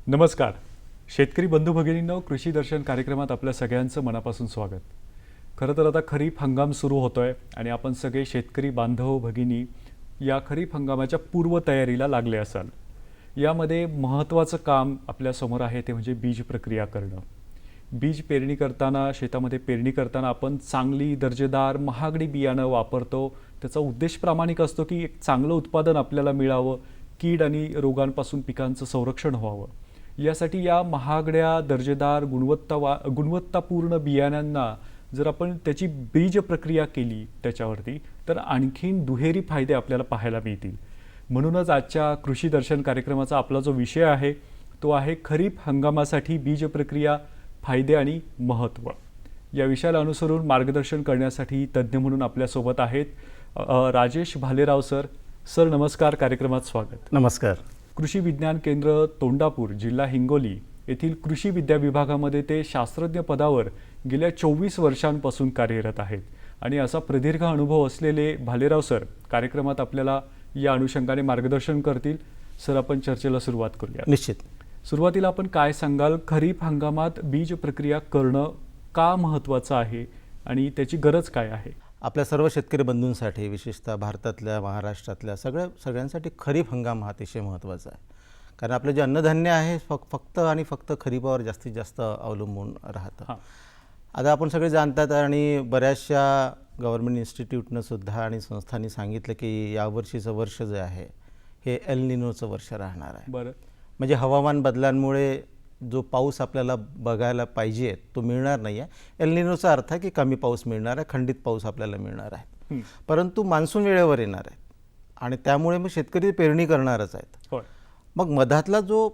नमस्कार. शेतकरी बंधू भगिनींनो, कृषी दर्शन कार्यक्रमात आपल्या सगळ्यांचं मनापासून स्वागत. खरं तर आता खरीप हंगाम सुरू होतोय आणि आपण सगळे शेतकरी बांधव भगिनी या खरीप हंगामाच्या पूर्वतयारीला लागले असाल. यामध्ये महत्त्वाचं काम आपल्यासमोर आहे ते म्हणजे बीज प्रक्रिया करणं. बीज पेरणी करताना, शेतामध्ये पेरणी करताना आपण चांगली दर्जेदार महागडी बियाणं वापरतो. त्याचा उद्देश प्रामाणिक असतो की एक चांगलं उत्पादन आपल्याला मिळावं, कीड आणि रोगांपासून पिकांचं संरक्षण व्हावं. यासाठी या महागड्या दर्जेदार गुणवत्तापूर्ण बियाण्यांना जर आपण त्याची बीज प्रक्रिया केली त्याच्यावरती, तर आणखीन दुहेरी फायदे आपल्याला पाहायला मिळतील. म्हणूनच आजच्या कृषी दर्शन कार्यक्रमाचा आपला जो विषय आहे तो आहे खरीप हंगामासाठी बीज प्रक्रिया, फायदे आणि महत्त्व. या विषयाला अनुसरून मार्गदर्शन करण्यासाठी तज्ज्ञ म्हणून आपल्यासोबत आहेत राजेश भालेराव सर. सर नमस्कार, कार्यक्रमात स्वागत. नमस्कार. कृषी विज्ञान केंद्र तोंडापूर, जिल्हा हिंगोली येथील कृषी विद्या विभागामध्ये ते शास्त्रज्ञ पदावर गेल्या 24 वर्षांपासून कार्यरत आहेत आणि असा प्रदीर्घ अनुभव असलेले भालेराव सर कार्यक्रमात आपल्याला या अनुषंगाने मार्गदर्शन करतील. सर, आपण चर्चेला सुरुवात करूया. निश्चित. सुरुवातीला आपण काय सांगाल, खरीप हंगामात बीज प्रक्रिया करणं का महत्त्वाचं आहे आणि त्याची गरज काय आहे? आपल्या सर्व शेतकरी बंधूंसाठी, विशेषतः भारतातल्या, महाराष्ट्रातल्या सगळ्यांसाठी खरीप हंगाम हा अतिशय महत्त्वाचा आहे. कारण आपलं जे अन्नधान्य आहे फक्त आणि फक्त खरीपावर जास्तीत जास्त अवलंबून राहतं. आता आपण सगळे जाणतात आणि बऱ्याचशा गव्हर्नमेंट इन्स्टिट्यूटनं सुद्धा आणि संस्थांनी सांगितलं की यावर्षीचं वर्ष जे आहे हे एल निनोचं वर्ष राहणार आहे. बरं. म्हणजे हवामान बदलांमुळे जो पाऊस आपल्याला बघायला पाहिजे तो मिळणार नाही आहे. एल निनोचा अर्थ आहे की कमी पाऊस मिळणार आहे, खंडित पाऊस आपल्याला मिळणार आहे. परंतु मान्सून वेळेवर येणार आहे आणि त्यामुळे मग शेतकरी पेरणी करणारच आहेत. मग मधातला जो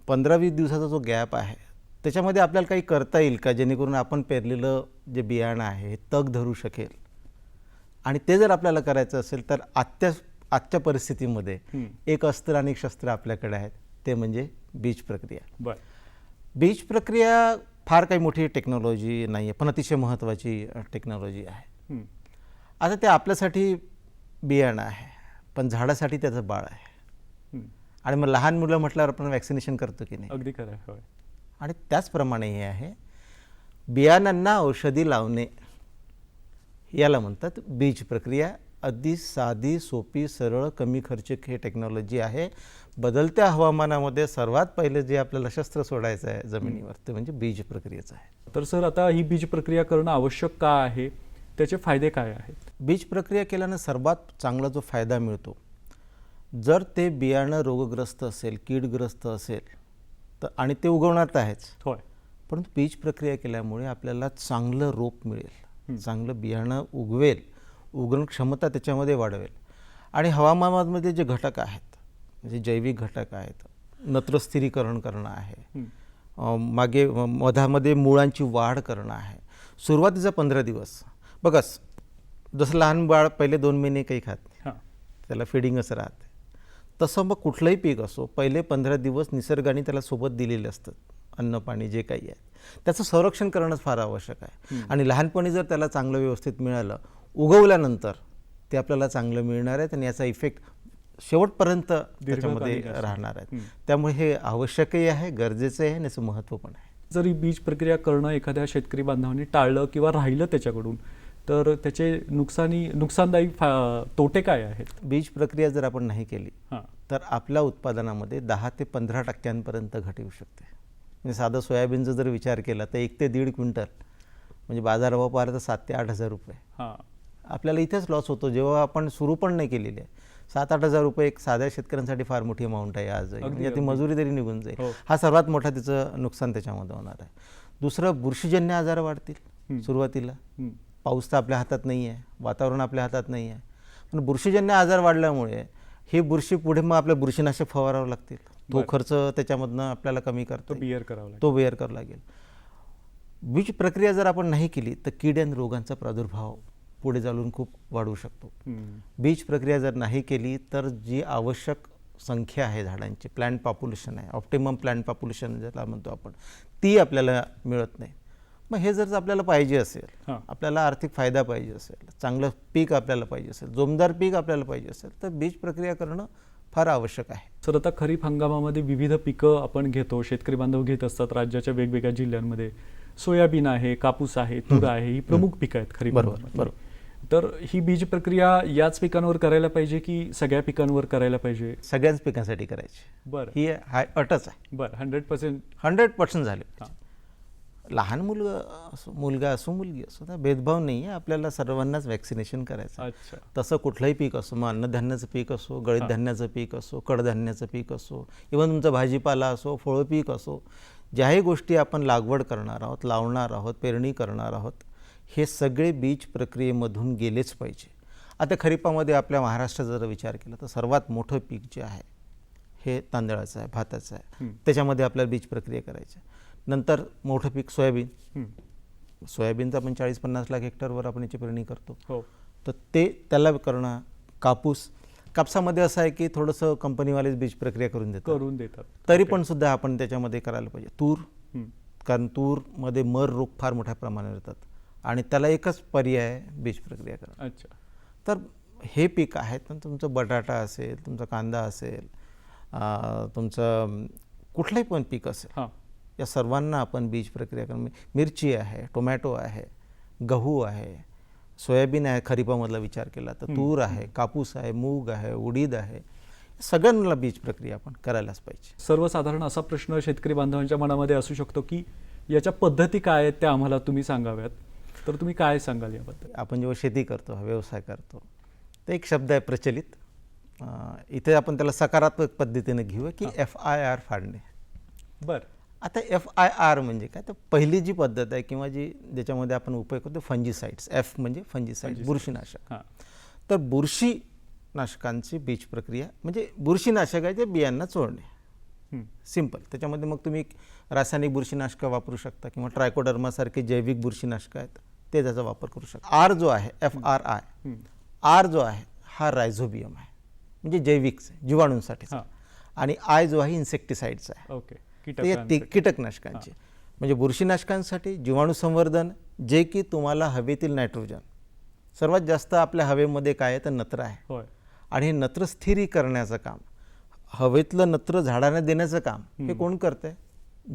15-20 दिवसाचा जो गॅप आहे त्याच्यामध्ये आपल्याला काही करता येईल का, जेणेकरून आपण पेरलेलं जे बियाणं आहे हे तग धरू शकेल? आणि ते जर आपल्याला करायचं असेल तर आजच्या परिस्थितीमध्ये एक अस्त्र आणि एक शस्त्र आपल्याकडे आहेत, ते म्हणजे बीज प्रक्रिया. बीज प्रक्रिया फार काही मोठी टेक्नॉलॉजी नाही आहे, पण अतिशय महत्त्वाची टेक्नॉलॉजी आहे. आता ते आपल्यासाठी बियाणं आहे, पण झाडासाठी त्याचं बाळ आहे. आणि मग लहान मुलं म्हटल्यावर आपण वॅक्सिनेशन करतो की नाही? अगदी खरं आहे. आणि त्याचप्रमाणे हे आहे, बियाणांना औषधी लावणे याला म्हणतात बीज प्रक्रिया. अगदी साधी, सोपी, सरळ, कमी खर्चिक हे टेक्नॉलॉजी आहे. बदलत्या हवामानामध्ये सर्वात पहिले जे आपल्याला शस्त्र सोडायचं आहे जमिनीवर ते म्हणजे बीज प्रक्रियेचं आहे. तर सर, आता ही बीज प्रक्रिया करणं आवश्यक का आहे? त्याचे फायदे काय आहेत? बीज प्रक्रिया केल्यानं सर्वात चांगला जो फायदा मिळतो, जर ते बियाणं रोगग्रस्त असेल, कीडग्रस्त असेल तर, आणि ते उगवणार तर आहेच, परंतु बीज प्रक्रिया केल्यामुळे आपल्याला चांगलं रोप मिळेल, चांगलं बियाणं उगवेल, उगवण क्षमता त्याच्यामध्ये वाढवेल. आणि हवामानामध्ये जे घटक आहेत, म्हणजे जैविक घटक आहेत, नत्र स्थिरीकरण करणं आहे, मधामध्ये मुळांची वाढ करणं आहे. सुरुवातीचा 15 दिवस बघा, जसं लहान बाळ पहिले 2 महिने काही खात नाही, त्याला फिडिंगच राहते, तसं मग कुठलंही पीक असो पहिले 15 दिवस निसर्गाने त्याला सोबत दिलेले असतात, अन्न पाणी जे काही आहे त्याचं संरक्षण करणंच फार आवश्यक आहे. आणि लहानपणी जर त्याला चांगलं व्यवस्थित मिळालं, उगवल्यानंतर ते आपल्याला चांगलं मिळणार आहे आणि याचा इफेक्ट शेवटपर्यंत त्याच्यामध्ये राहणार आहे. त्यामुळे हे आवश्यकही आहे, गरजेचं आहे आणि याचं महत्त्व पण आहे. जर ही बीज प्रक्रिया करणं एखाद्या शेतकरी बांधवांनी टाळलं किंवा राहिलं त्याच्याकडून, तर त्याचे नुकसानदायी तोटे काय आहेत? बीज प्रक्रिया जर आपण नाही केली तर आपल्या उत्पादनामध्ये 10 ते 15% घट येऊ शकते. म्हणजे साधं सोयाबीनचा जर विचार केला तर 1 ते 1.5 क्विंटल म्हणजे बाजारभाव पाहिला तर 7 ते 8 हजार रुपये आपल्याला इथेच लॉस होतो, जेव्हा आपण सुरू पण नाही केलेली आहे. 7-8 हजार रुपये एक साध्या शेतकऱ्यांसाठी फार मोठी अमाऊंट आहे आज, म्हणजे ती मजुरी तरी निघून जाईल. हा सर्वात मोठा त्याचं नुकसान त्याच्यामध्ये होणार आहे. दुसरं, बुरशीजन्य आजार वाढतील सुरुवातीला. पाऊस तर आपल्या हातात नाही आहे, वातावरण आपल्या हातात नाही आहे, पण बुरशीजन्य आजार वाढल्यामुळे हे बुरशी पुढे मग आपल्या बुरशीनाशक फवारावं लागतील, तो खर्च त्याच्यामधनं आपल्याला कमी करता तो येईल. बिअर करावा लागेल. तो बेअर करावा लागेल. बीज प्रक्रिया जर आपण नाही केली तर कीड आणि रोगांचा प्रादुर्भाव पुढे चालून खूप वाढू शकतो. बीज प्रक्रिया जर नाही केली तर जी आवश्यक संख्या आहे झाडांची, प्लांट पॉप्युलेशन आहे, ऑप्टिमम प्लांट पॉप्युलेशन ज्याला म्हणतो आपण, ती आपल्याला मिळत नाही. मग हे जर आपल्याला पाहिजे असेल, हां. आपल्याला आर्थिक फायदा पाहिजे असेल, चांगलं पीक आपल्याला पाहिजे असेल, जोमदार पीक आपल्याला पाहिजे असेल, तर बीज प्रक्रिया करणं फार आवश्यक आहे. सर, आता खरीप हंगामामध्ये विविध पिकं आपण घेतो, शेतकरी बांधव घेत असतात राज्याच्या वेगवेगळ्या जिल्ह्यांमध्ये. सोयाबीन आहे, कापूस आहे, तूर आहे, ही प्रमुख पिकं आहेत खरीप बरोबर, हंगामामध्ये. तर ही बीज प्रक्रिया याच पिकांवर करायला पाहिजे की सगळ्या पिकांवर करायला पाहिजे? सगळ्याच पिकांसाठी करायची, बरं ही अटच आहे. बरं 100%. 100% झाले. हां. लहान मुलगा असो मुलगी असो, तर भेदभाव नाही आहे, आपल्याला सर्वांनाच वॅक्सिनेशन करायचं आहे. अच्छा. तसं कुठलंही पीक असो, मग अन्नधान्याचं पीक असो, गळीत धान्याचं पीक असो, कडधान्याचं पीक असो, इव्हन तुमचा भाजीपाला असो, फळं पीक असो, ज्याही गोष्टी आपण लागवड करणार आहोत, लावणार आहोत, पेरणी करणार आहोत, हे सगळे बीज प्रक्रियेमधून गेलेच पाहिजे. आता खरीपामध्ये आपल्या महाराष्ट्रात जर विचार केला तर सर्वात मोठं पीक जे आहे हे तांदळाचं आहे, भाताचं आहे. त्याच्यामध्ये आपल्याला बीज प्रक्रिया करायची आहे. नंतर मोठं पीक सोयाबीन. सोयाबीनचं आपण 40-50 लाख हेक्टरवर आपण याची पेरणी करतो. हो. तर ते त्याला करणं. कापसामध्ये असं आहे की थोडंसं कंपनीवालेच बीज प्रक्रिया करून देतात, तरी पण सुद्धा आपण त्याच्यामध्ये करायला पाहिजे. तूर, कारण तूरमध्ये मर रोग फार मोठ्या प्रमाणावर येतात आणि त्याला एकच पर्याय आहे बीज प्रक्रिया करणं. अच्छा. तर हे पीक आहेत. पण तुमचं बटाटा असेल, तुमचा कांदा असेल, तुमचं कुठलंही पण पीक असेल, हां. या सर्वांना आपण बीज प्रक्रिया करणं. मिरची आहे, टोमॅटो आहे, गहू आहे, सोयाबीन आहे, खरीपामधला विचार केला तर तूर आहे, कापूस आहे, मूग आहे, उडीद आहे, सगळ्यांना बीज प्रक्रिया आपण करायलाच पाहिजे. सर्वसाधारण असा प्रश्न शेतकरी बांधवांच्या मनामध्ये असू शकतो की याच्या पद्धती काय आहेत त्या आम्हाला तुम्ही सांगाव्यात, तर तुम्ही काय सांगाल याबद्दल? आपण जेव्हा शेती करतो, व्यवसाय करतो, तर एक शब्द आहे प्रचलित, इथे आपण त्याला सकारात्मक पद्धतीने घेऊया की FIR फाडणे. बरं. आता FIR म्हणजे काय, तर पहिली जी पद्धत आहे किंवा ज्याच्यामध्ये आपण उपयोग करतो फंजीसाइड्स. F म्हणजे फंजीसाइड, बुरशीनाशक. हां. तर बुरशीनाशकांची बीज प्रक्रिया म्हणजे बुरशीनाशकाच्या बियांना चोळणे, सिंपल. त्याच्यामध्ये मग तुम्ही रासायनिक बुरशीनाशकं वापरू शकता किंवा ट्रायकोडर्मासारखे जैविक बुरशीनाशकं आहेत ते त्याचा वापर करू शकता. R जो आहे, FRI, R जो आहे हा रायझोबियम आहे, म्हणजे जैविक जीवाणूंसाठी. आणि I जो आहे इन्सेक्टिसाइड्स आहे. ओके. तर या कीटकनाशकांचे म्हणजे बुरशीनाशकांसाठी, जीवाणू संवर्धन, जे की तुम्हाला हवेतील नायट्रोजन, सर्वात जास्त आपल्या हवेमध्ये काय आहे तर नत्र आहे. होय. आणि हे नत्र स्थिरीकरण्याचं काम, हवेतलं नत्र झाडांना देण्याचं काम हे कोण करतं आहे?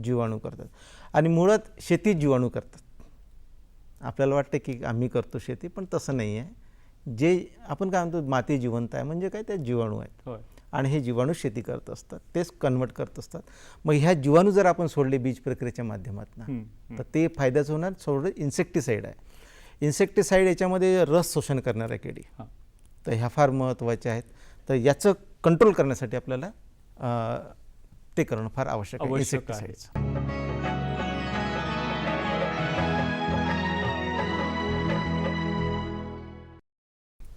जीवाणू करतात. आणि मुळात शेती जीवाणू करतात. आपल्याला वाटतं की आम्ही करतो शेती, पण तसं नाही आहे. जे आपण काय म्हणतो माती जिवंत आहे म्हणजे काय, त्या जीवाणू आहेत. होय. आणि हे जीवाणू शेती करत असतात, तेच कन्वर्ट करत असतात. मग ह्या जीवाणू जर आपण सोडले बीज प्रक्रियेच्या माध्यमातून तर ते फायद्याचं होणार. सोडलं इन्सेक्टिसाईड आहे, इन्सेक्टिसाईड याच्यामध्ये रस शोषण करणाऱ्या किडी, तर ह्या फार महत्त्वाच्या आहेत. तर याचं कंट्रोल करण्यासाठी आपल्याला ते करणं फार आवश्यक आहे, इन्सेक्टिसाईडचं.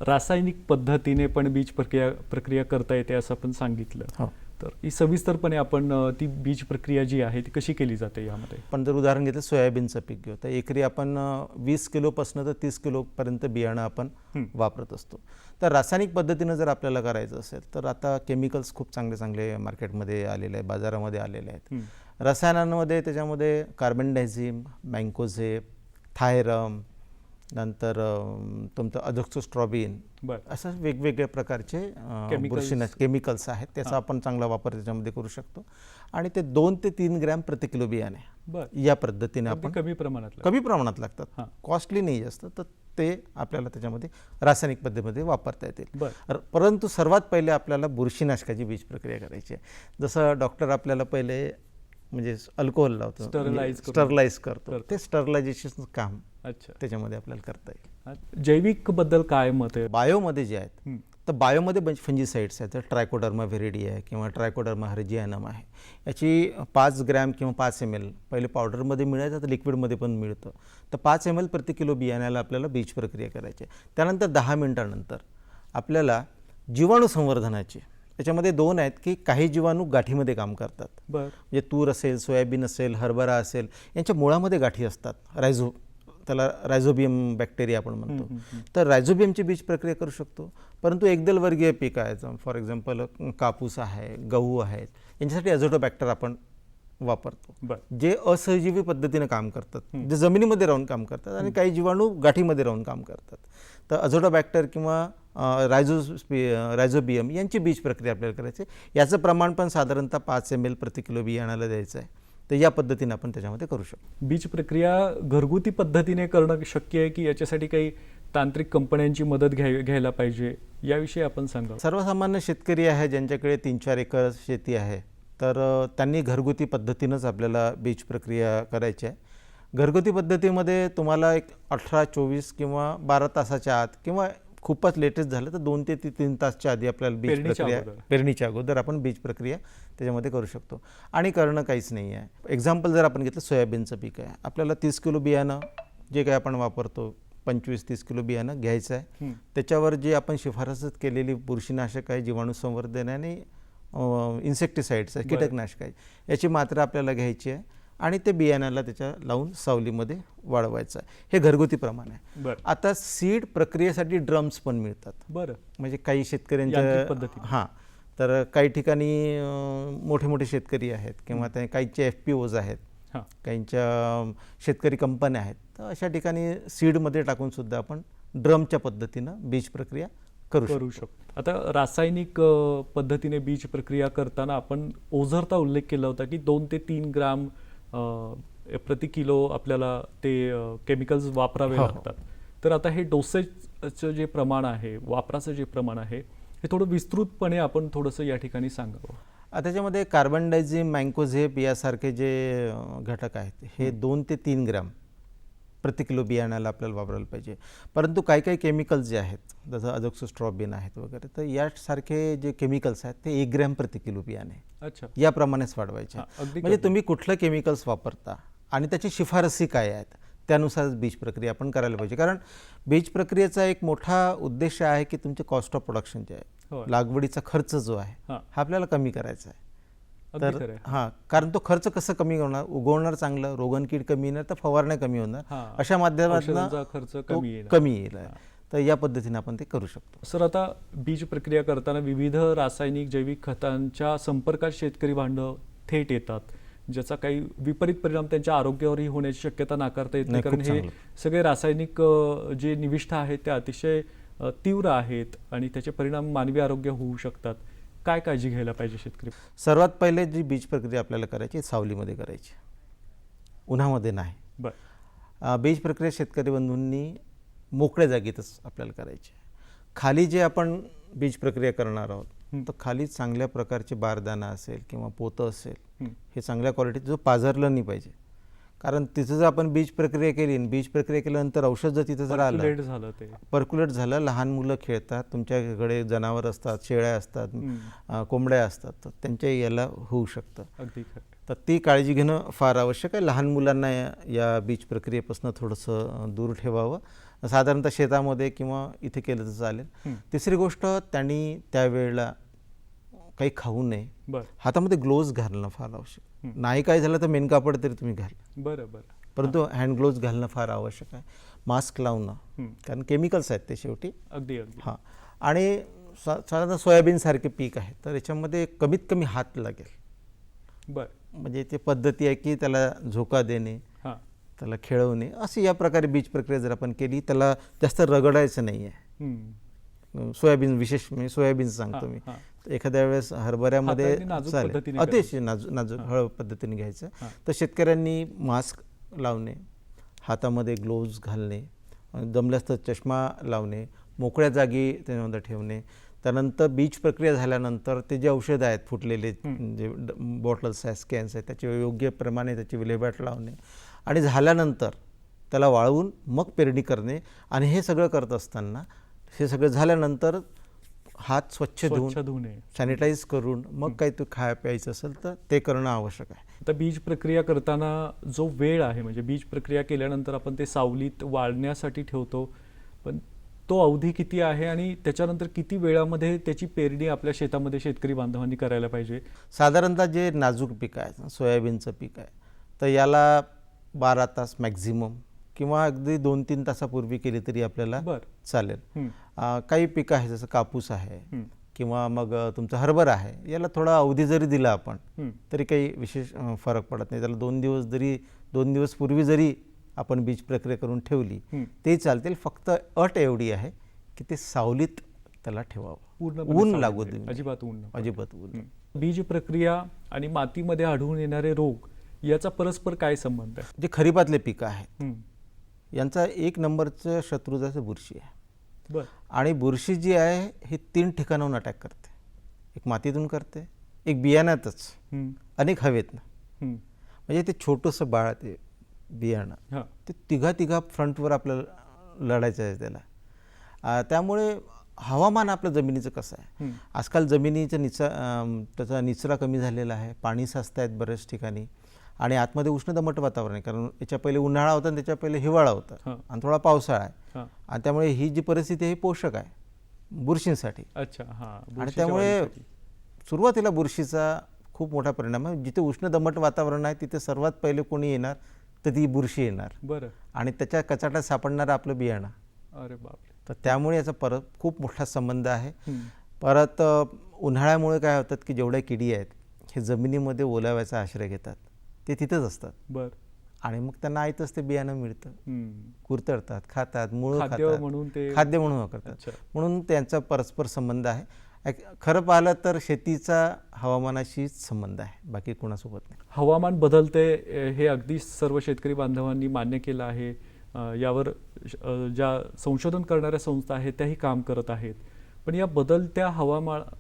रासायनिक पद्धतीने पण बीज प्रक्रिया करता येते असं आपण सांगितलं. हो. तर ही सविस्तरपणे आपण ती बीज प्रक्रिया जी आहे ती कशी केली जाते यामध्ये? पण जर उदाहरण घेतलं सोयाबीनचं पीक घेऊ तर एकरी आपण 20 किलोपासून तर 30 किलोपर्यंत बियाणं आपण वापरत असतो. तर रासायनिक पद्धतीनं जर आपल्याला करायचं असेल तर आता केमिकल्स खूप चांगले चांगले मार्केटमध्ये आलेले आहेत, बाजारामध्ये आलेले आहेत. रसायनांमध्ये त्याच्यामध्ये कार्बनडायझिम, मँकोझेब, थायरम, नंतर तुमचं अझोक्सोस्ट्रॉबिन, असं वेगवेगळ्या प्रकारचे बुरशीनाशक केमिकल्स आहेत. त्याचा आपण चांगला वापर त्याच्यामध्ये करू शकतो. आणि ते 2 ते 3 ग्रॅम प्रति किलो बियाणे या पद्धतीने आपण कमी प्रमाणात लागतात, कॉस्टली नाही जास्त, तर ते आपल्याला त्याच्यामध्ये रासायनिक पद्धतीमध्ये वापरता येतील. परंतु सर्वात पहिले आपल्याला बुरशीनाशकाची बीज प्रक्रिया करायची आहे. जसं डॉक्टर आपल्याला पहिले म्हणजे अल्कोहोल लावतो, स्टरलाइज करतो, ते स्टरलायझेशन काम त्याच्यामध्ये आपल्याला करता येईल. जैविक बद्दल काय मत आहे? बायोमध्ये जे आहेत तर बायोमध्ये फंजीसाइड्स आहेत. तर ट्रायकोडर्मा व्हिरिडी आहे किंवा ट्रायकोडर्मा हर्जियानम आहे. याची 5 ग्रॅम किंवा 5 ml पहिले पावडरमध्ये मिळायचं, तर लिक्विडमध्ये पण मिळतं. तर 5 ml प्रति किलो बियाण्याला आपल्याला बीज प्रक्रिया करायची. त्यानंतर 10 मिनिटानंतर आपल्याला जीवाणू संवर्धनाची त्याच्यामध्ये दोन आहेत की काही जीवाणू गाठीमध्ये काम करतात. बर म्हणजे तूर असेल, सोयाबीन असेल, हरभरा असेल, यांच्या मुळामध्ये गाठी असतात. त्याला रायझोबियम बॅक्टेरिया आपण म्हणतो. तर रायझोबियमची बीज प्रक्रिया करू शकतो. परंतु एकदल वर्गीय पीक आहे, फॉर एक्झाम्पल कापूस आहे, गहू आहेत, यांच्यासाठी अझोटोबॅक्टर आपण वापरतो, बर जे असहजीवी पद्धतीने काम करतात, जे जमिनीमध्ये राहून काम करतात आणि काही जीवाणू गाठीमध्ये राहून काम करतात. तर अझोटोबॅक्टर किंवा रायझोबियम यांची बीज प्रक्रिया आपल्याला करायची. याचं प्रमाण पण साधारणतः 5 ml प्रति किलो बियाणाला द्यायचं आहे. तर या पद्धतीने आपण त्याच्यामध्ये करू शकतो. बीज प्रक्रिया घरगुती पद्धतीने करणं शक्य आहे की याच्यासाठी काही तांत्रिक कंपन्यांची मदत घ्यायला पाहिजे, याविषयी आपण सांगा. सर्वसामान्य शेतकरी आहे ज्यांच्याकडे 3-4 एकर शेती आहे, तर त्यांनी घरगुती पद्धतीनंच आपल्याला बीज प्रक्रिया करायची आहे. घरगुती पद्धतीमध्ये तुम्हाला एक 18-24 किंवा 12 तासाच्या आत किंवा खूपच लेटेस्ट झालं तर 2 ते 3 तासच्या आधी आपल्याला बीज प्रक्रिया, पेरणीच्या अगोदर आपण बीज प्रक्रिया त्याच्यामध्ये करू शकतो. आणि करणं काहीच नाही आहे. एक्झाम्पल जर आपण घेतलं, सोयाबीनचं पीक आहे, आपल्याला 30 किलो बियाणं जे काही आपण वापरतो 25-30 किलो बियाणं घ्यायचं आहे. त्याच्यावर जी आपण शिफारस केलेली बुरशीनाशक आहे, जीवाणू संवर्धन आणि इन्सेक्टिसाइड्स आहे, कीटकनाशक आहे, याची मात्रा आपल्याला घ्यायची आहे आणि ते बियाण्याला त्याच्या लावून सावलीमध्ये वाढवायचं आहे. हे घरगुती प्रमाण आहे. आता सीड प्रक्रियेसाठी ड्रम्स पण मिळतात. बरं, म्हणजे काही शेतकऱ्यांच्या हां, तर काही ठिकाणी मोठे मोठे शेतकरी आहेत किंवा काहींचे FPOs आहेत, काहींच्या शेतकरी कंपन्या आहेत, तर अशा ठिकाणी सीडमध्ये टाकून सुद्धा आपण ड्रमच्या पद्धतीनं बीज प्रक्रिया करू शकतो. आता रासायनिक पद्धतीने बीज प्रक्रिया करताना आपण ओझरता उल्लेख केला होता की 2 ते 3 ग्राम प्रति किलो आपल्याला ते केमिकल्स वापरावे लागतात. तर आता हे डोसेजचं जे प्रमाण आहे, वापराचं जे प्रमाण आहे, हे थोडं विस्तृतपणे आपण थोडंसं या ठिकाणी सांगावं. त्याच्यामध्ये कार्बन डायझिम, मँकोझेप यासारखे जे घटक आहेत, हे 2 ते 3 ग्राम प्रति किलो बियाण्याला आपल्याला वापरायला पाहिजे. परंतु काही काही केमिकल्स जे आहेत, जसं अझोक्सिस्ट्रॉबिन आहेत वगैरे, तर यासारखे जे केमिकल्स आहेत ते 1 ग्रॅम प्रति किलो बियाणे याप्रमाणेच वाढवायचे. म्हणजे तुम्ही कुठलं केमिकल्स वापरता आणि त्याची शिफारसी काय आहेत त्यानुसारच बीज प्रक्रिया आपण करायला पाहिजे. कारण बीज प्रक्रियेचा एक मोठा उद्देश आहे की तुमचे कॉस्ट ऑफ प्रोडक्शन जे आहे, लागवडीचा खर्च जो आहे, हा आपल्याला कमी करायचा आहे. तर कारण तो खर्च कसं कमी होणार, उगवणार चांगलं, रोगनकीड कमी येणार, तर फवारण्या कमी होणार, अशा माध्यमातून खर्च कमी येईल. तर या पद्धतीने आपण ते करू शकतो. सर, आता बीज प्रक्रिया करताना विविध रासायनिक जैविक खतांच्या संपर्कात शेतकरी बांधव थेट येतात, ज्याचा काही विपरीत परिणाम त्यांच्या आरोग्यावरही होण्याची शक्यता नाकारता येत नाही. कारण हे सगळे रासायनिक जे निविष्ठा आहेत त्या अतिशय तीव्र आहेत आणि त्याचे परिणाम मानवी आरोग्य होऊ शकतात. काय काळजी घ्यायला पाहिजे शेतकरी? सर्वात पहिले जी बीज प्रक्रिया आपल्याला करायची सावलीमध्ये करायची, उन्हामध्ये नाही. बीज प्रक्रिया शेतकरी बंधूंनी मोकळ्या जागेतच आपल्याला करायची. खाली जे आपण बीज प्रक्रिया करणार आहोत, तर खाली चांगल्या प्रकारचे बारदाना असेल किंवा पोतं असेल, हे चांगल्या क्वालिटीचं, जो पाझरलं नाही पाहिजे. कारण तिथं जर आपण बीज प्रक्रिया केली, बीज प्रक्रिया केल्यानंतर औषध जर तिथं जर आलं, पर्क्युलेट झालं, लहान मुलं खेळतात, तुमच्याकडे जनावर असतात, शेळ्या असतात, कोंबड्या असतात, तर त्यांच्या याला होऊ शकतं. तर ती काळजी घेणं फार आवश्यक आहे. लहान मुलांना या बीज प्रक्रियेपासून थोडंसं दूर ठेवावं, साधारणतः शेतामध्ये किंवा इथे केलं तर चालेल. तिसरी गोष्ट, त्यांनी त्यावेळेला काही खाऊ नये. हातामध्ये ग्लोव्ज घालणं फार आवश्यक. नाही काय झालं तर मेन कापड तरी तुम्ही घाल, परंतु हँड ग्लोव्ज घालणं फार आवश्यक आहे. मास्क लावणं, कारण केमिकल्स आहेत ते शेवटी. हां, आणि साधारण सोयाबीन सारखे पीक आहे, तर याच्यामध्ये कमीत कमी हात लागेल. म्हणजे ते पद्धती आहे की त्याला झोका देणे, त्याला खेळवणे, अशी या प्रकारे बीज प्रक्रिया जर आपण केली, त्याला जास्त रगडायचं नाही आहे. सोयाबीन, विशेष मी सोयाबीन सांगतो मी, एखाद्या वेळेस हरभऱ्यामध्ये चालेल, अतिशय नाजूक हळू पद्धतीने घ्यायचं. तर शेतकऱ्यांनी मास्क लावणे, हातामध्ये ग्लोव्ज घालणे, जमल्यास तर चष्मा लावणे, मोकळ्या जागी त्याच्यामध्ये ठेवणे. त्यानंतर बीज प्रक्रिया झाल्यानंतर ते जे औषधं आहेत, फुटलेले जे बॉटल्स आहेत, स्कॅन्स आहेत, त्याचे योग्य प्रमाणे त्याची विल्हेवाट लावणे आणि झाल्यानंतर त्याला वाळवून मग पेरणी करणे. आणि हे सगळं करत असताना, हे सगळं झाल्यानंतर हात स्वच्छ धुवून सॅनिटाईज करून मग काही तू प्यायचं असेल तर ते करणं आवश्यक आहे. आता बीज प्रक्रिया करताना जो वेळ आहे, म्हणजे बीज प्रक्रिया केल्यानंतर आपण ते सावलीत वाळण्यासाठी ठेवतो, पण तो अवधी किती आहे आणि त्याच्यानंतर किती वेळामध्ये त्याची पेरणी आपल्या शेतामध्ये शेतकरी बांधवांनी करायला पाहिजे? साधारणतः जे नाजूक पीक आहे, सोयाबीनचं पीक आहे, तर याला 12 तास मॅक्झिमम किंवा अगदी 2-3 तासापूर्वी केली तरी आपल्याला बरं. चालेल. हं. काही पिकं आहे जसं कापूस आहे हं. किंवा मग तुमचं हरभरा आहे, याला थोडा अवधी जरी दिला आपण हं. तरी काही विशेष फरक पडत नाही. त्याला 2 दिवस पूर्वी जरी आपण बीज प्रक्रिया करून ठेवली हं. ते चालतील. फक्त अट एवढी आहे की ते सावलीत त्याला ठेवावं, पूर्णपणे ऊन सावलीत लागू नाही. देऊ नये. अजिबात ऊन नको. अजिबात ऊन. हं. बीज प्रक्रिया आणि मातीमध्ये आढळून येणारे रोग याचा परस्पर काय संबंध आहे? जे खरीपातले पिकं आहेत हं. यांचा 1 नंबरचं शत्रू जसं बुरशी आहे. बरं. आणि बुरशी जी आहे ही 3 ठिकाणाहून अटॅक करते. एक मातीतून करते, एक बियाण्यातच, हं. अनेक हवेतनं. हं. म्हणजे ते छोटंसं बाळ ते बियाणं, हां. ते तिघा फ्रंटवर आपल्याला लढायचं आहे त्याला. त्यामुळे हवामान आपलं जमिनीचं कसं आहे, हं. आजकाल जमिनीचं त्याचा निचरा कमी झालेला आहे, पाणी साचत आहेत बऱ्याच ठिकाणी आणि आतमध्ये उष्ण दमट वातावरण आहे. कारण याच्या पहिले उन्हाळा होता आणि त्याच्या पहिले हिवाळा होता हां. आणि थोडा पावसाळा आहे. हां. आणि त्यामुळे ही जी परिस्थिती आहे ही पोषक आहे बुरशींसाठी. अच्छा. हां. आणि बुरशीच्या त्यामुळे वाढीसाठी. सुरुवातीला बुरशीचा खूप मोठा परिणाम आहे. जिथे उष्ण दमट वातावरण आहे तिथे सर्वात पहिले कोणी येणार तर ती बुरशी येणार बरं. आणि त्याच्या कचाट्यात सापडणारं आपलं बियाणं. अरे बापरे. तर त्यामुळे याचा परत खूप मोठा संबंध आहे. हं. परत उन्हाळ्यामुळे काय होतात की जेवढ्या किडी आहेत हे जमिनीमध्ये ओलाव्याचा आश्रय घेतात, ते तिथंच असतात बरं. आणि मग त्यांना आयतंच ते बियाणं मिळतं, हं. कुरतडतात, खातात, मुळं खाद्य खातात, म्हणून ते खाद्य म्हणून वापरतात. अच्छा. म्हणून त्यांचा परस्पर संबंध आहे. खरं पाहिलं तर शेतीचा हवामानाशीच संबंध आहे, बाकी कोणासोबत नाही. हवामान बदलते हे अगदी सर्व शेतकरी बांधवांनी मान्य केलं आहे. यावर ज्या संशोधन करणाऱ्या संस्था आहेत त्याही काम करत आहेत. पण या बदलत्या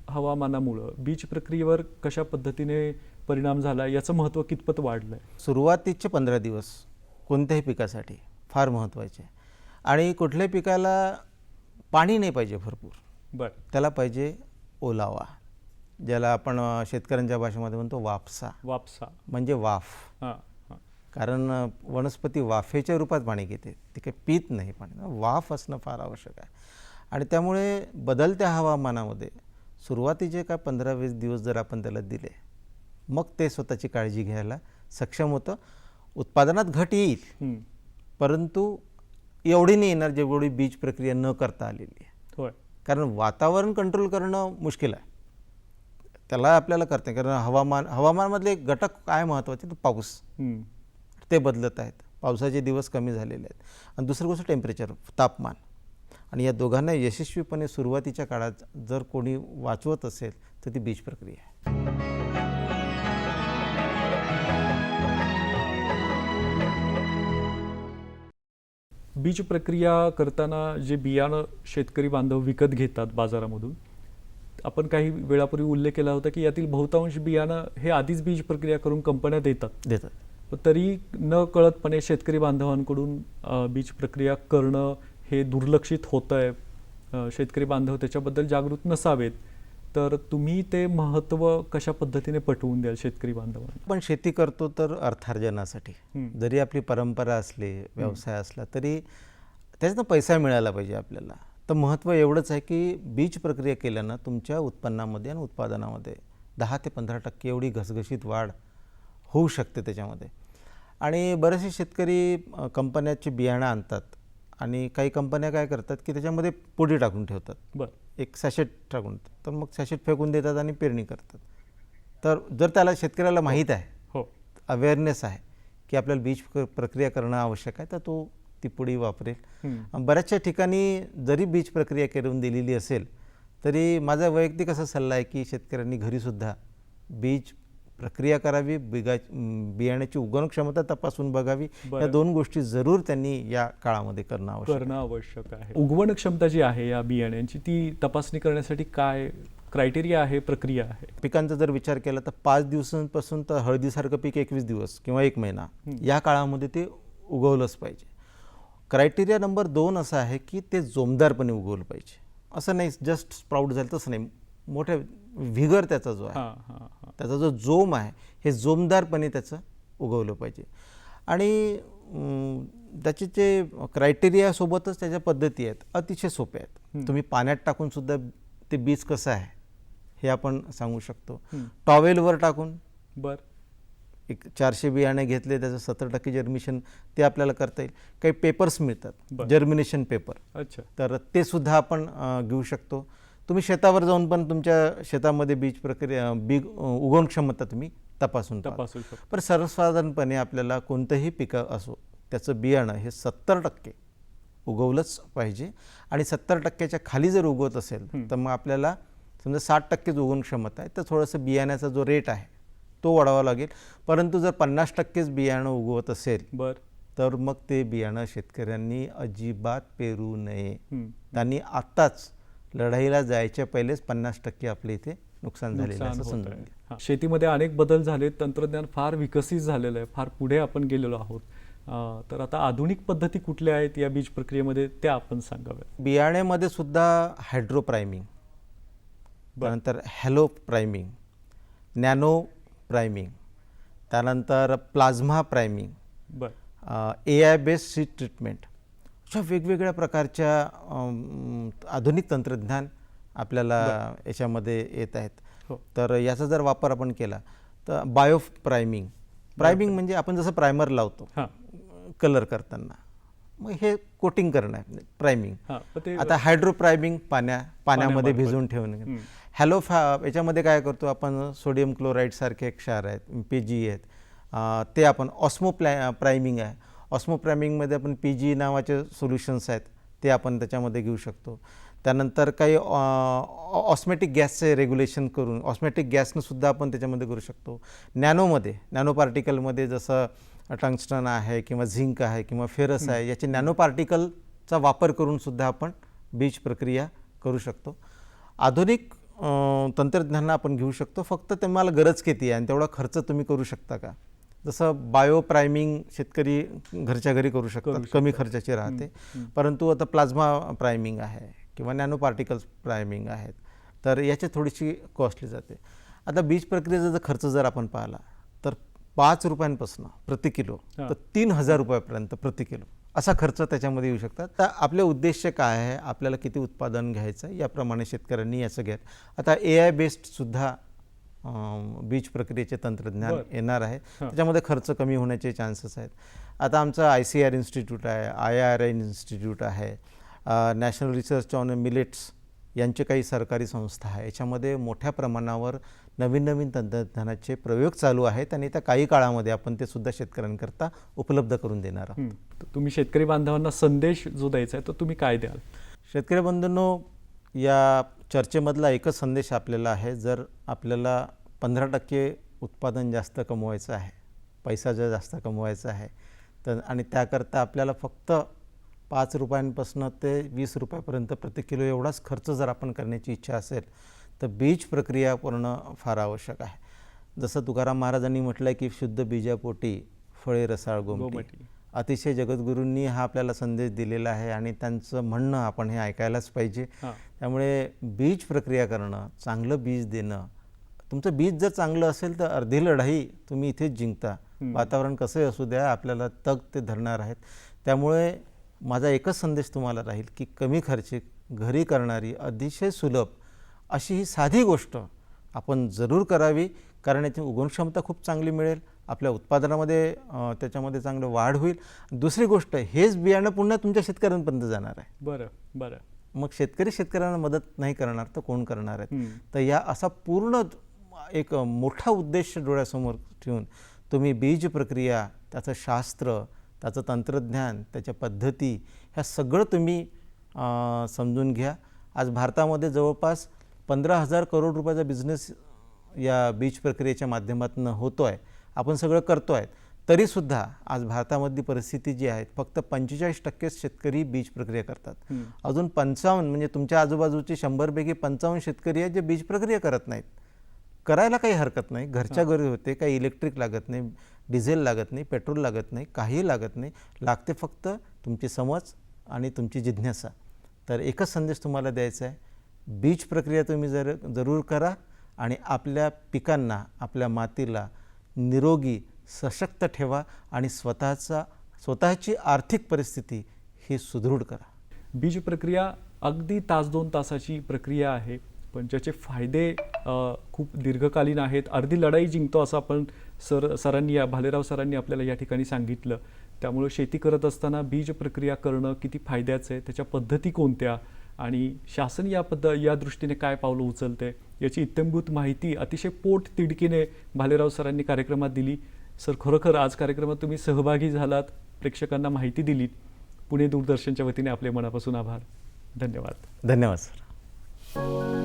हवामानामुळं बीज प्रक्रियेवर कशा पद्धतीने परिणाम झाला याचं महत्त्व कितपत वाढलं आहे? सुरुवातीचे 15 दिवस कोणत्याही पिकासाठी फार महत्त्वाचे आहे. आणि कुठल्याही पिकाला पाणी नाही पाहिजे भरपूर, बरं. त्याला पाहिजे ओलावा, ज्याला आपण शेतकऱ्यांच्या भाषेमध्ये म्हणतो वाफसा, वापसा. म्हणजे वाफ. हां. हां. कारण वनस्पती वाफेच्या रूपात पाणी घेते, ती काही पीत नाही पाणी. वाफ असणं फार आवश्यक आहे. आणि त्यामुळे बदलत्या हवामानामध्ये सुरुवातीचे काय 15-20 दिवस जर आपण त्याला दिले, मग ते स्वतःची काळजी घ्यायला सक्षम होतं. उत्पादनात घट येईल, हं. परंतु एवढी नाही येणार जेवढी बीज प्रक्रिया न करता आलेली आहे. होय. कारण वातावरण कंट्रोल करणं मुश्किल आहे, त्याला आपल्याला करते. कारण हवामानामधले घटक काय महत्त्वाचे, तर पाऊस, हं. ते बदलत आहेत, पावसाचे दिवस कमी झालेले आहेत. आणि दुसरी गोष्ट टेम्परेचर, तापमान. आणि या दोघांना यशस्वीपणे सुरुवातीच्या काळात जर कोणी वाचवत असेल तर ती बीज प्रक्रिया आहे. बीज प्रक्रिया करताना जे बियाणं शेतकरी बांधव विकत घेतात बाजारामधून, आपण काही वेळापूर्वी उल्लेख केला होता की यातील बहुतांश बियाणं हे आधीच बीज प्रक्रिया करून कंपन्या देतात. पण तरी न कळतपणे शेतकरी बांधवांकडून बीज प्रक्रिया करणं हे दुर्लक्षित होतं आहे. शेतकरी बांधव त्याच्याबद्दल जागृत नसावेत. तर तुम्ही ते महत्त्व कशा पद्धतीने पटवून द्याल शेतकरी बांधवांना? पण शेती करतो तर अर्थार्जनासाठी. हं. जरी आपली परंपरा असली, व्यवसाय असला, तरी त्याच्यातनं पैसा मिळाला पाहिजे आपल्याला. तर महत्त्व एवढंच आहे की बीज प्रक्रिया केल्यानं तुमच्या उत्पन्नामध्ये आणि उत्पादनामध्ये 10 ते 15% एवढी घसघशीत वाढ होऊ शकते त्याच्यामध्ये. आणि बरेचसे शेतकरी कंपन्याचे बियाणं आणतात आणि काही कंपन्या काय करतात की त्याच्यामध्ये पोटी टाकून ठेवतात, बरं. एक सॅशेट टाकून, तर मग सॅशेट फेकून देतात आणि पेरणी करतात. तर जर त्याला शेतकऱ्याला माहीत आहे, हो. अवेअरनेस आहे की आपल्याला बीज प्रक्रिया करणं आवश्यक आहे, तर तो ती पुढे वापरेल. हं. बऱ्याचशा ठिकाणी जरी बीज प्रक्रिया करून दिलेली असेल तरी माझा वैयक्तिक असा सल्ला आहे की शेतकऱ्यांनी घरीसुद्धा बीज प्रक्रिया करावी, बियाण्याची उगवण क्षमता तपासून बघावी. या 2 गोष्टी जरूर त्यांनी या काळामध्ये करणं आवश्यक आहे. उगवण क्षमता जी आहे या बियाण्यांची ती तपासणी करण्यासाठी काय क्रायटेरिया आहे, प्रक्रिया आहे? पिकांचा जर विचार केला तर 5 दिवसांपासून तर हळदीसारखं पीक 21 दिवस किंवा 1 महिना या काळामध्ये ते उगवलंच पाहिजे. क्रायटेरिया नंबर 2 असा आहे की ते जोमदारपणे उगवलं पाहिजे. असं नाही जस्ट स्प्राउट झालं तसं नाही, मोठ्या व्हिगर त्याचा जो आहे, त्याचा जो जोम आहे हे जोमदारपणे त्याचं उगवलं पाहिजे. आणि त्याचे जे क्रायटेरियासोबतच त्याच्या पद्धती आहेत अतिशय सोप्या आहेत. तुम्ही पाण्यात टाकून सुद्धा ते बीज कसं आहे हे आपण सांगू शकतो. टॉवेलवर टाकून बर एक 400 बियाणे घेतले, त्याचं 70% जर्मिनेशन ते आपल्याला करता येईल. काही पेपर्स मिळतात जर्मिनेशन पेपर, अच्छा, तर ते सुद्धा आपण घेऊ शकतो. तुम्ही शेतावर जाऊन पण तुमच्या शेतामध्ये बीज प्रक्रिया उगवण क्षमता तुम्ही तपासून तपासू शकतो. पण सर्वसाधारणपणे आपल्याला कोणतंही पिकं असो त्याचं बियाणं हे 70% उगवलंच पाहिजे. आणि 70%च्या खाली जर उगवत असेल तर मग आपल्याला समजा 60%च उगवण क्षमता आहे तर थोडंसं बियाण्याचा जो रेट आहे तो वाढवावा लागेल. परंतु जर 50%च बियाणं उगवत असेल बर तर मग ते बियाणं शेतकऱ्यांनी अजिबात पेरू नये. त्यांनी आत्ताच लढाईला जायच्या पहिलेच 50% आपल्या इथे नुकसान झालेलं आहे असं समजून घ्या. शेतीमध्ये अनेक बदल झाले, तंत्रज्ञान फार विकसित झालेलं आहे, फार पुढे आपण गेलेलो आहोत. तर आता आधुनिक पद्धती कुठल्या आहेत या बीज प्रक्रियेमध्ये त्या आपण सांगाव्या. बियाण्यामध्ये सुद्धा हायड्रो प्रायमिंग, त्यानंतर हॅलो प्रायमिंग, नॅनो प्रायमिंग, त्यानंतर प्लाझ्मा प्रायमिंग, बर AI बेस्ड सीड ट्रीटमेंट, अशा वेगवेगळ्या प्रकारच्या आधुनिक तंत्रज्ञान आपल्याला याच्यामध्ये येत आहेत. तर याचा जर वापर आपण केला तर बायो प्रायमिंग म्हणजे आपण जसं प्रायमर लावतो कलर करताना, मग हे कोटिंग करणं आहे प्रायमिंग. आता हायड्रो प्रायमिंग पाण्यामध्ये भिजवून ठेवणं. हॅलो याच्यामध्ये काय करतो आपण, सोडियम क्लोराईड सारखे एक क्षार आहेत, PG आहेत, ते आपण ऑस्मो प्रायमिंग आहे. ऑस्मो प्रायमिंगमध्ये आपण PG नावाचे सोल्युशन्स आहेत ते आपण त्याच्यामध्ये घेऊ शकतो. त्यानंतर काही ऑस्मॅटिक गॅसचे रेग्युलेशन करून ऑस्मॅटिक गॅसनं सुद्धा आपण त्याच्यामध्ये करू शकतो. नॅनो पार्टिकलमध्ये जसं टंगस्टन आहे किंवा झिंक आहे किंवा फेरस आहे, याचे नॅनो पार्टिकलचा वापर करून सुद्धा आपण बीज प्रक्रिया करू शकतो. आधुनिक तंत्रज्ञान आपण घेऊ शकतो. फक्त तुम्हाला गरज किती आहे आणि तेवढा खर्च तुम्ही करू शकता का. जसं बायो प्रायमिंग शेतकरी घरच्या घरी करू शकतात, कमी खर्चाची राहते. परंतु आता प्लाझ्मा प्रायमिंग आहे किंवा नॅनो पार्टिकल्स प्रायमिंग आहेत तर याची थोडीशी कॉस्टली जाते. आता बीज प्रक्रियेचा जर खर्च जर आपण पाहिला तर 5 रुपयांपासून प्रति किलो तर 3000 रुपयापर्यंत प्रति किलो असा खर्च त्याच्यामध्ये येऊ शकतात. तर आपले उद्देश काय आहे, आपल्याला किती उत्पादन घ्यायचं आहे याप्रमाणे शेतकऱ्यांनी याचं घ्यायचं. आता AI बेस्ड सुद्धा बीज प्रक्रियेचे तंत्रज्ञान येणार आहे, त्याच्यामध्ये खर्च कमी होण्याचे चान्सेस आहेत. आता आमचं ICAR इन्स्टिट्यूट आहे, IRI इन्स्टिट्यूट आहे, नॅशनल रिसर्च ऑन मिलेट्स यांचे काही सरकारी संस्था आहे. याच्यामध्ये मोठ्या प्रमाणावर नवीन तंत्रज्ञानाचे प्रयोग चालू आहेत आणि त्या काही काळामध्ये आपण ते सुद्धा शेतकऱ्यांकरता उपलब्ध करून देणार आहोत. तुम्ही शेतकरी बांधवांना संदेश जो द्यायचा आहे तो तुम्ही काय द्याल? शेतकरी बंधूंनो, या चर्चेमधला एकच संदेश आपल्याला आहे, जर आपल्याला 15% उत्पादन जास्त कमवायचं आहे, पैसा जर जास्त कमवायचा आहे तर आणि त्याकरता आपल्याला फक्त 5 रुपयांपासून ते 20 रुपयापर्यंत प्रति किलो एवढाच खर्च जर आपण करण्याची इच्छा असेल तर बीज प्रक्रिया करणं फार आवश्यक आहे. जसं तुकाराम महाराजांनी म्हटलं आहे की शुद्ध बीजापोटी फळे रसाळ गोमटी. अतिशय जगद्गुरूंनी हा आपल्याला संदेश दिलेला आहे आणि त्यांचं म्हणणं आपण हे ऐकायलाच पाहिजे. त्यामुळे बीज प्रक्रिया करणं, चांगलं बीज देणं, तुमचं बीज जर चांगलं असेल तर अर्धी लढाई तुम्ही इथेच जिंकता. वातावरण कसंही असू द्या, आपल्याला तग ते धरणार आहेत. त्यामुळे माझा एकच संदेश तुम्हाला राहील की कमी खर्चिक, घरी करणारी, अतिशय सुलभ अशी ही साधी गोष्ट आपण जरूर करावी, कारण याची उगवणक्षमता खूप चांगली मिळेल, आपल्या उत्पादनामध्ये त्याच्यामध्ये चांगलं वाढ होईल. दुसरी गोष्ट, हेच बियाणं पुन्हा तुमच्या शेतकऱ्यांपर्यंत जाणार आहे. बरं. मग शेतकऱ्यांना मदत नाही करणार तर कोण करणार आहेत. तर या असा पूर्ण एक मोठा उद्देश डोळ्यासमोर ठेवून तुम्ही बीज प्रक्रिया, त्याचं शास्त्र, त्याचं तंत्रज्ञान, त्याच्या पद्धती ह्या सगळं तुम्ही समजून घ्या. आज भारतामध्ये जवळपास 15,000 करोड रुपयाचा बिझनेस या बीज प्रक्रियेच्या माध्यमातून होतो आहे, आपण सगळं करतो आहे. तरीसुद्धा आज भारतामधली परिस्थिती जी आहे, फक्त 45% शेतकरी बीज प्रक्रिया करतात. अजून 55 म्हणजे तुमच्या आजूबाजूचे 100पैकी 55 शेतकरी आहेत जे बीज प्रक्रिया करत नाहीत. करायला काही हरकत नाही, घरच्या घरी होते, काही इलेक्ट्रिक लागत नाही, डिझेल लागत नाही, पेट्रोल लागत नाही, काही लागत नाही, लागते फक्त तुमची समज आणि तुमची जिज्ञासा. तर एकच संदेश तुम्हाला द्यायचा आहे, बीज प्रक्रिया तुम्ही जरूर करा आणि आपल्या पिकांना, आपल्या मातीला निरोगी, सशक्त ठेवा आणि स्वतःचा स्वतःची आर्थिक परिस्थिती ही सुदृढ करा. बीज प्रक्रिया अगदी तास 2 तासाची प्रक्रिया आहे, पण ज्याचे फायदे खूप दीर्घकालीन आहेत. अर्धी लढाई जिंकतो असं आपण भालेराव सरांनी आपल्याला या ठिकाणी सांगितलं. त्यामुळे शेती करत असताना बीज प्रक्रिया करणं किती फायद्याचं आहे, त्याच्या पद्धती कोणत्या आणि शासन या दृष्टीने काय पावलं उचलते याची इत्थंभूत माहिती अतिशय पोटतिडकीने भालेराव सरांनी कार्यक्रमात दिली. सर, खरोखर आज कार्यक्रमात तुम्ही सहभागी झालात, प्रेक्षकांना माहिती दिलीत. पुणे दूरदर्शनच्या वतीने आपले मनापासून आभार. धन्यवाद. धन्यवाद सर.